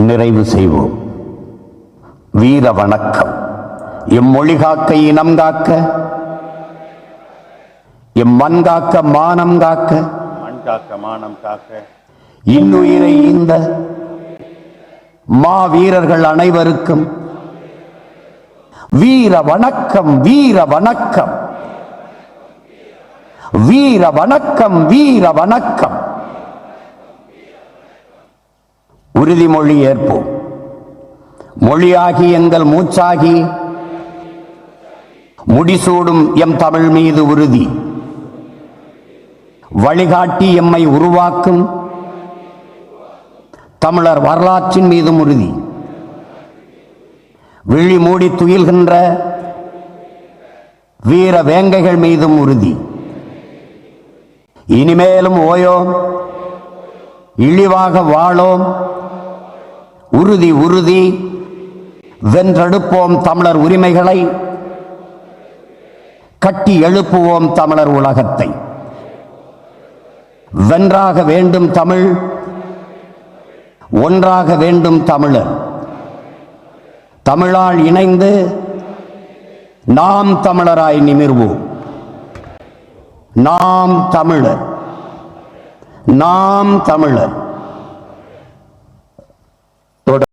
நிறைவு செய்வோம். வீர வணக்கம். எம்மொழி காக்க, இனம் காக்க, எம் மண் காக்க, மானம் காக்க, மானம் காக்க, இன்னுயிரை இந்த மா வீரர்கள் அனைவருக்கும் வீர வணக்கம், வீர வணக்கம், வீர வணக்கம், வீர வணக்கம். உறுதிமொழி ஏற்போம். மொழியாகி எங்கள் மூச்சாகி முடிசூடும் எம் தமிழ் மீது உறுதி. வழிகாட்டி எம்மை உருவாக்கும் தமிழர் வரலாற்றின் மீதும் உறுதி. விழி மூடி துயில்கின்ற வீர வேங்கைகள் மீதும் உறுதி. இனிமேலும் ஓயோம், இழிவாக வாழோம், உறுதி உறுதி, வென்றெடுப்போம் தமிழர் உரிமைகளை, கட்டி எழுப்புவோம் தமிழர் உலகத்தை. வென்றாக வேண்டும் தமிழ், ஒன்றாக வேண்டும் தமிழர். தமிழால் இணைந்து நாம் தமிழராய் நிமிர்வோம். நாம் தமிழர், நாம் தமிழர்.